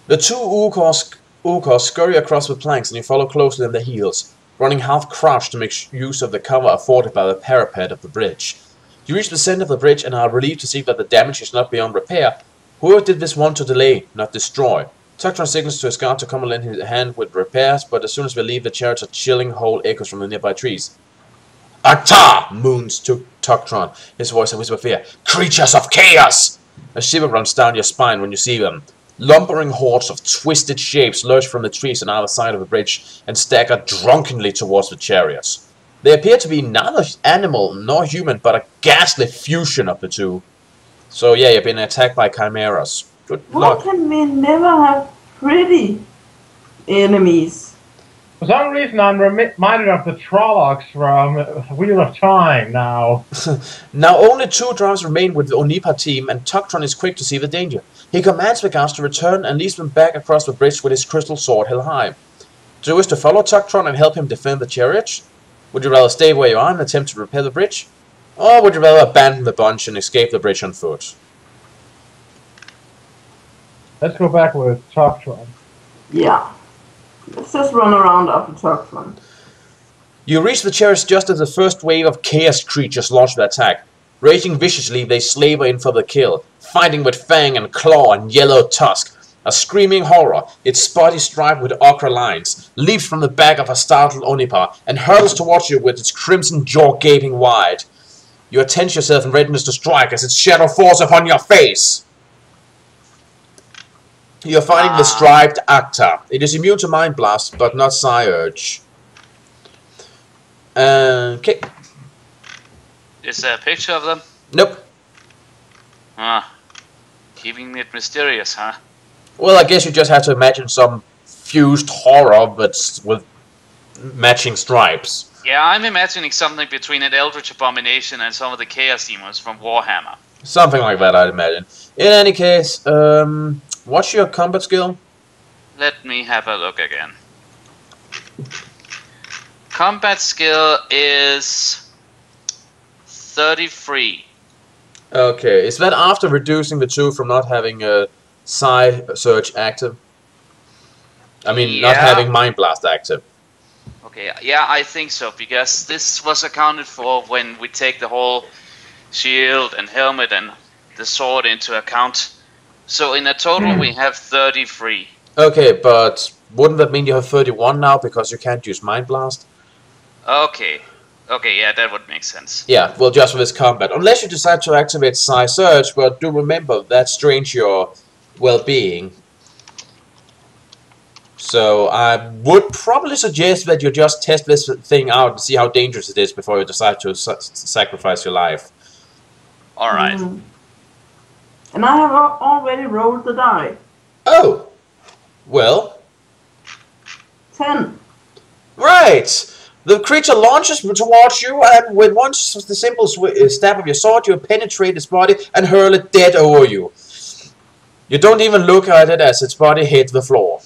The two Ukors scurry across the planks and you follow closely on their heels, running half crouched to make use of the cover afforded by the parapet of the bridge. You reach the center of the bridge and are relieved to see that the damage is not beyond repair. Whoever did this wanted to delay, not destroy. Tucktron signals to his guard to come and lend his hand with repairs, but as soon as we leave the chariots, a chilling howl echoes from the nearby trees. Acta! Moons Tucktron, his voice a whisper of fear. Creatures of chaos! A shiver runs down your spine when you see them. Lumbering hordes of twisted shapes lurch from the trees on either side of the bridge and stagger drunkenly towards the chariots. They appear to be neither animal nor human, but a ghastly fusion of the two. So yeah, you've been attacked by chimeras. Good luck. Why can we never have pretty enemies? For some reason, I'm reminded of the Trollocs from Wheel of Time now. Now only two drivers remain with the Onipa team, and Tucktron is quick to see the danger. He commands the guards to return and leads them back across the bridge with his crystal sword held high. Do you wish to follow Tucktron and help him defend the chariot? Would you rather stay where you are and attempt to repair the bridge? Or would you rather abandon the bunch and escape the bridge on foot? Let's go back with Tucktron. Yeah. Let's just run around after Tucktron. You reach the chariots just as the first wave of chaos creatures launch their attack. Raging viciously, they slaver in for the kill, fighting with fang and claw and yellow tusk. A screaming horror, its body striped with ochre lines, leaps from the back of a startled Onipa and hurtles towards you with its crimson jaw gaping wide. You attention yourself in readiness to strike as its shadow falls upon your face. You're fighting the striped Acta. It is immune to Mind Blast, but not Psyurge. Okay. Is there a picture of them? Nope. Ah. Keeping it mysterious, huh? Well, I guess you just have to imagine some fused horror, but with matching stripes. Yeah, I'm imagining something between an Eldritch Abomination and some of the Chaos Demons from Warhammer. Something like that, I'd imagine. In any case, what's your combat skill? Let me have a look again. Combat skill is 33. Okay, is that after reducing the two from not having a Psi Surge active? I mean, not having Mind Blast active. Okay, yeah, I think so, because this was accounted for when we take the whole shield and helmet and the sword into account. So in a total we have 33. Okay, but wouldn't that mean you have 31 now because you can't use Mind Blast? Okay. Okay, yeah, that would make sense. Yeah, well, just for this combat. Unless you decide to activate Psi Surge, but do remember that strains your well-being. So I would probably suggest that you just test this thing out and see how dangerous it is before you decide to sacrifice your life. Alright. And I have already rolled the die. Oh! Well... 10. Right! The creature launches towards you, and with one simple stab of your sword, you penetrate its body and hurl it dead over you. You don't even look at it as its body hits the floor.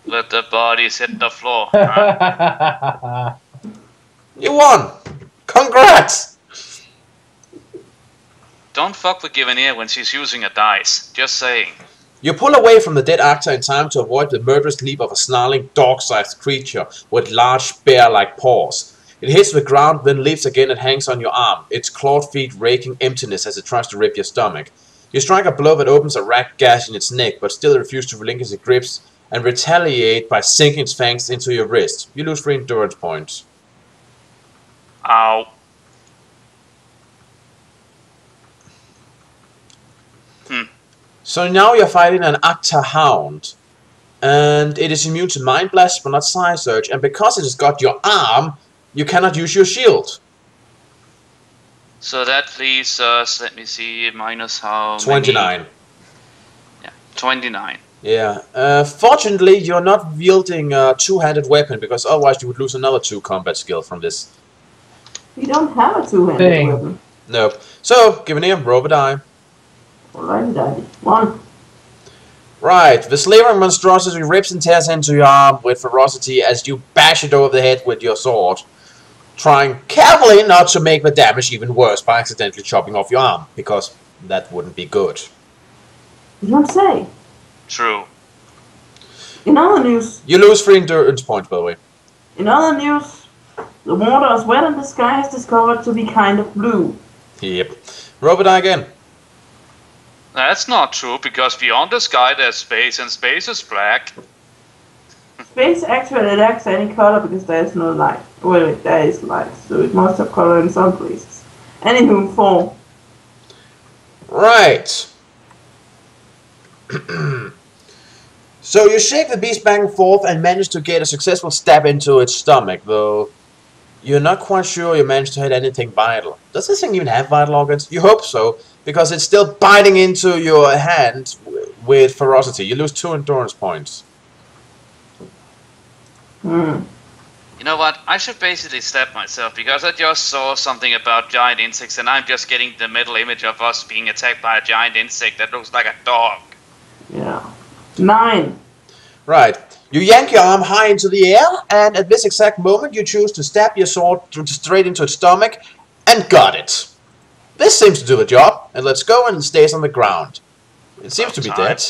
Let the bodies hit the floor. Huh? You won! Congrats! Don't fuck with Givenir when she's using a dice. Just saying. You pull away from the dead Acta in time to avoid the murderous leap of a snarling, dog-sized creature with large, bear-like paws. It hits the ground, then leaps again and hangs on your arm, its clawed feet raking emptiness as it tries to rip your stomach. You strike a blow that opens a ragged gash in its neck, but still refuse to relinquish its grips and retaliate by sinking its fangs into your wrist. You lose 3 endurance points. Ow. So now you're fighting an Acta Hound, and it is immune to Mind Blast but not Psi Surge, and because it has got your arm, you cannot use your shield. So that leaves us, let me see, minus how 29. many? Yeah, 29. Yeah. Fortunately, you're not wielding a two-handed weapon, because otherwise you would lose another 2 combat skill from this. We don't have a two-handed weapon. Nope. So, give me a roll a die. Alright, Daddy. 1. Right, the slavering monstrosity rips and tears into your arm with ferocity as you bash it over the head with your sword, trying carefully not to make the damage even worse by accidentally chopping off your arm, because that wouldn't be good. You don't say. True. In other news, You lose 3 endurance points, by the way. the water is wet and the sky is discovered to be kind of blue. Yep. Roll a die again. That's not true, because beyond the sky there's space, and space is black. Space actually lacks any color because there is no light. Well, there is light, so it must have color in some places. Anywho, 4. Right. So you shake the beast back and forth and manage to get a successful stab into its stomach, though you're not quite sure you managed to hit anything vital. Does this thing even have vital organs? You hope so, because it's still biting into your hand with ferocity. You lose 2 endurance points. You know what? I should basically stab myself, because I just saw something about giant insects, and I'm just getting the mental image of us being attacked by a giant insect that looks like a dog. Yeah. 9. Right. You yank your arm high into the air, and at this exact moment you choose to stab your sword straight into its stomach, and got it. This seems to do the job, and let's go, and it stays on the ground. It seems to be dead.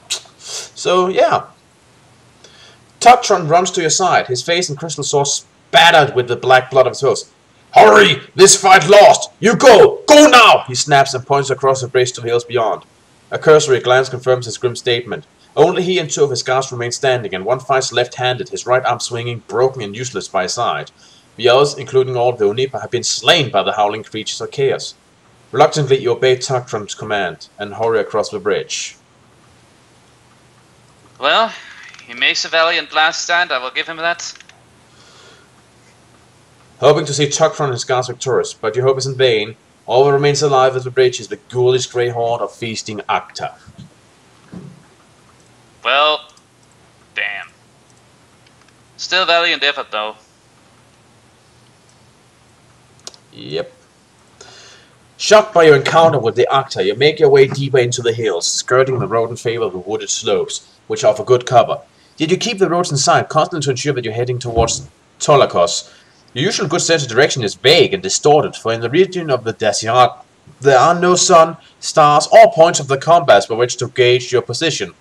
So, yeah. Tugtron runs to your side, his face and crystal sword spattered with the black blood of his host. Hurry! This fight lost! You go! Go now! He snaps and points across the bridge to the hills beyond. A cursory glance confirms his grim statement. Only he and 2 of his guards remain standing, and one fights left-handed, his right arm swinging, broken and useless by his side. The others, including all of the Unipa, have been slain by the howling creatures of chaos. Reluctantly, you obey Tugtron's command, and hurry across the bridge. Well, he makes a valiant last stand, I will give him that. Hoping to see Tugtron and his guards victorious, but your hope is in vain. All that remains alive at the bridge is the ghoulish grey horde of feasting Acta. Well, damn. Still valiant effort, though. Yep. Shocked by your encounter with the Acta, you make your way deeper into the hills, skirting the road in favor of the wooded slopes, which offer good cover. Yet you keep the roads in sight, constantly to ensure that you're heading towards Tolakos. Your usual good sense of direction is vague and distorted, for in the region of the Desiat, there are no sun, stars, or points of the compass by which to gauge your position.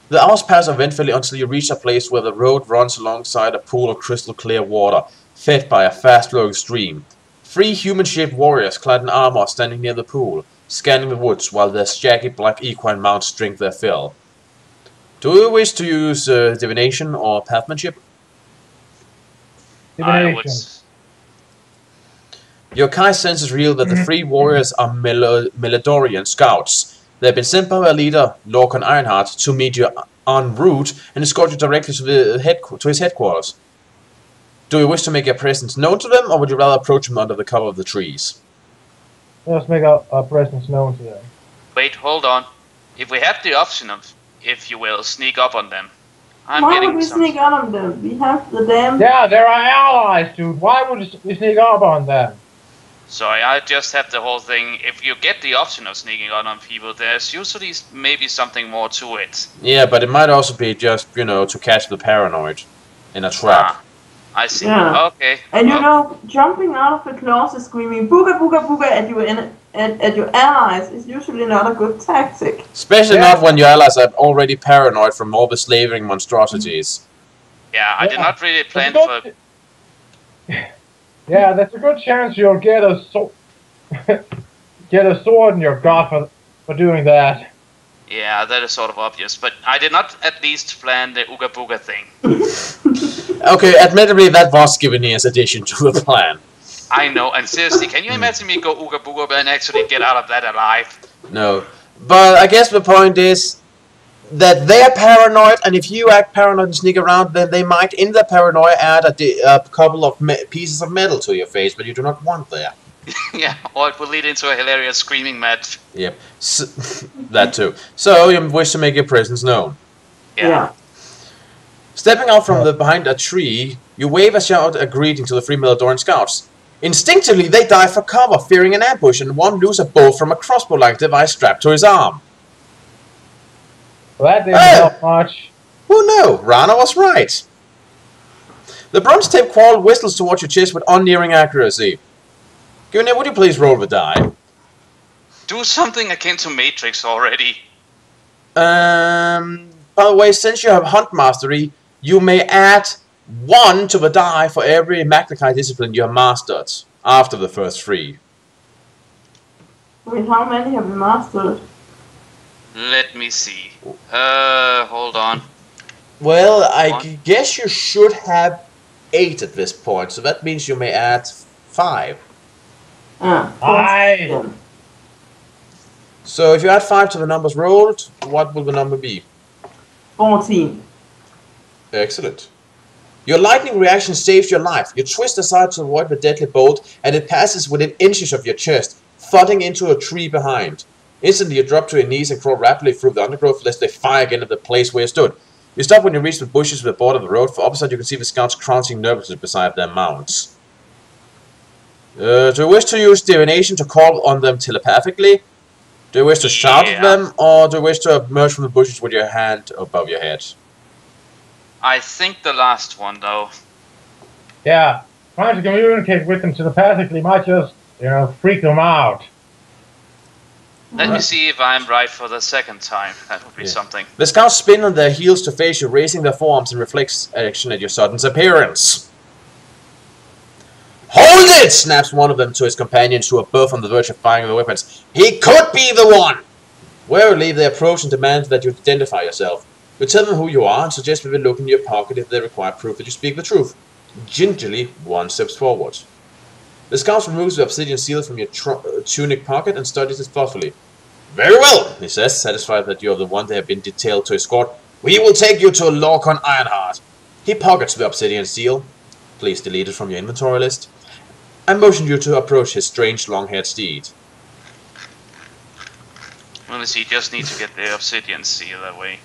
The hours pass eventfully until you reach a place where the road runs alongside a pool of crystal clear water, fed by a fast-flowing stream. 3 human-shaped warriors clad in armor are standing near the pool, scanning the woods while their shaggy black equine mounts drink their fill. Do you wish to use divination or pathmanship? Divination. Your Kai senses reveal that the 3 warriors are Meladorian scouts. They have been sent by their leader, Lorcan Ironheart, to meet you en route and escort you directly to his headquarters. Do you wish to make your presence known to them, or would you rather approach them under the cover of the trees? Let's make our presence known to them. Wait, hold on. If we have the option of, if you will, sneak up on them, I'm Why getting would we some... sneak out on them? We have the damn... Yeah, they're our allies, dude. Why would we sneak up on them? Sorry, I just have the whole thing. If you get the option of sneaking out on people, there's usually maybe something more to it. Yeah, but it might also be just, to catch the paranoid in a trap. I see. Yeah. Okay. And jumping out of the claws and screaming booga booga booga at your allies is usually not a good tactic. Especially not when your allies are already paranoid from all the slavering monstrosities. Yeah, I did not really plan for... Yeah, there's a good chance you'll get a sword in your gut for doing that. Yeah, that is sort of obvious, but I did not at least plan the Ooga Booga thing. Okay, admittedly that was Givenia's addition to the plan. I know, and seriously, can you imagine me go Ooga Booga and actually get out of that alive? No. But I guess the point is that they're paranoid, and if you act paranoid and sneak around, then they might, in their paranoia, add a couple of pieces of metal to your face, but you do not want there. Yeah, or it will lead into a hilarious screaming match. Yep, that too. So you wish to make your presence known. Yeah. Stepping out from behind a tree, you wave a shout a greeting to the 3 Meladorian scouts. Instinctively, they dive for cover, fearing an ambush, and one loses a bolt from a crossbow-like device strapped to his arm. Well, that didn't help much. Oh no, Rana was right. The bronze-tipped quarrel whistles towards your chest with unerring accuracy. Givenia, would you please roll the die? Do something akin to Matrix already. by the way, since you have Hunt Mastery, you may add 1 to the die for every Magna Chi discipline you have mastered after the first 3. Wait, how many have you mastered? Let me see. Hold on. Well, I guess you should have 8 at this point, so that means you may add 5. Aye. So if you add 5 to the numbers rolled, what will the number be? 14. Excellent. Your lightning reaction saves your life. You twist aside to avoid the deadly bolt, and it passes within inches of your chest, thudding into a tree behind. Instantly, you drop to your knees and crawl rapidly through the undergrowth lest they fire again at the place where you stood. You stop when you reach the bushes at the border of the road. For opposite, you can see the scouts crouching nervously beside their mounts. Do you wish to use divination to call on them telepathically? Do you wish to shout at them, or do you wish to emerge from the bushes with your hand above your head? I think the last one, though. Yeah, trying to communicate with them telepathically might just, freak them out. Let me see if I'm right for the second time. That would be something. The scouts spin on their heels to face you, raising their forearms in reflex action at your sudden appearance. Hold it! Snaps one of them to his companions, who are both on the verge of firing their weapons. He could be the one! Warily, they approach and demand that you identify yourself. You tell them who you are and suggest we will look in your pocket if they require proof that you speak the truth. Gingerly, one steps forward. The scout removes the obsidian seal from your tunic pocket and studies it thoughtfully. Very well, he says, satisfied that you are the one they have been detailed to escort. We will take you to Lorcan Ironheart. He pockets the obsidian seal. Please delete it from your inventory list. And motioned you to approach his strange long-haired steed. Well, you just need to get the obsidian seal that way.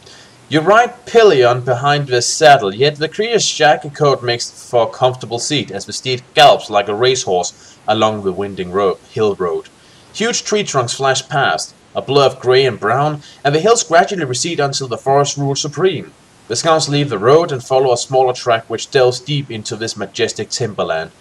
You ride pillion behind the saddle, yet the creature's shaggy coat makes for a comfortable seat as the steed gallops like a racehorse along the winding hill road. Huge tree trunks flash past, a blur of grey and brown, and the hills gradually recede until the forest rules supreme. The scouts leave the road and follow a smaller track which delves deep into this majestic timberland.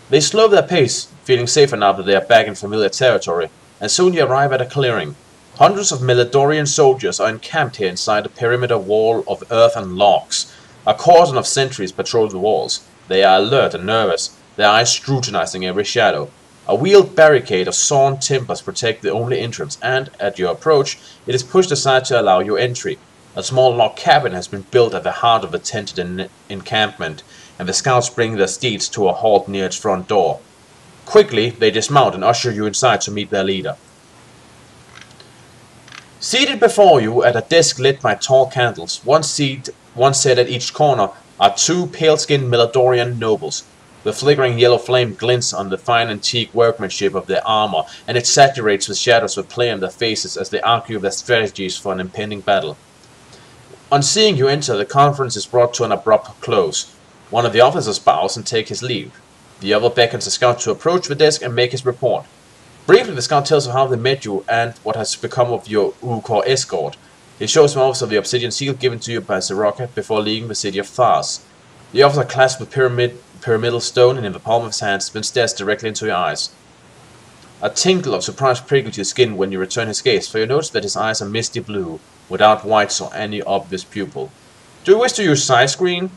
They slow their pace, feeling safer now that they are back in familiar territory, and soon you arrive at a clearing. Hundreds of Meladorian soldiers are encamped here inside a perimeter wall of earth and logs. A cordon of sentries patrol the walls. They are alert and nervous, their eyes scrutinizing every shadow. A wheeled barricade of sawn timbers protect the only entrance, and, at your approach, it is pushed aside to allow your entry. A small log cabin has been built at the heart of the tented encampment, and the scouts bring their steeds to a halt near its front door. Quickly, they dismount and usher you inside to meet their leader. Seated before you at a desk lit by tall candles, one set at each corner, are 2 pale-skinned Meladorian nobles. The flickering yellow flame glints on the fine antique workmanship of their armor, and it saturates with shadows that play on their faces as they argue their strategies for an impending battle. On seeing you enter, the conference is brought to an abrupt close. One of the officers bows and takes his leave. The other beckons the scout to approach the desk and make his report. Briefly, the scout tells of how they met you and what has become of your Ukor escort. He shows him also the obsidian seal given to you by Sirocca before leaving the city of Thars. The officer clasps the pyramidal stone and in the palm of his hand then stares directly into your eyes. A tingle of surprise prickles your skin when you return his gaze, for you notice that his eyes are misty blue, without whites or any obvious pupil. Do you wish to use side screen?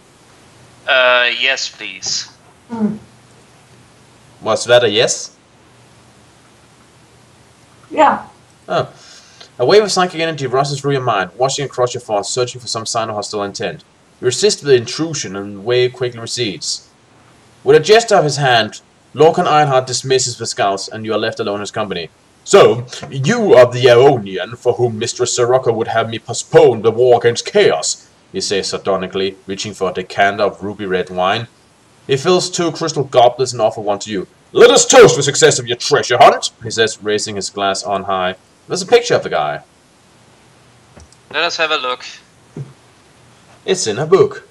Yes, please. Was that a yes? Yeah. Oh. A wave of psychic energy rushes through your mind, washing across your thoughts, searching for some sign of hostile intent. You resist the intrusion, and the wave quickly recedes. With a gesture of his hand, Lorcan Ironheart dismisses the scouts, and you are left alone in his company. So, you are the Aeonian for whom Mistress Sirocca would have me postpone the war against Chaos, he says sardonically, reaching for a decanter of ruby red wine. He fills 2 crystal goblets and offers one to you. Let us toast the success of your treasure hunt, he says, raising his glass on high. There's a picture of the guy. Let us have a look. It's in a book.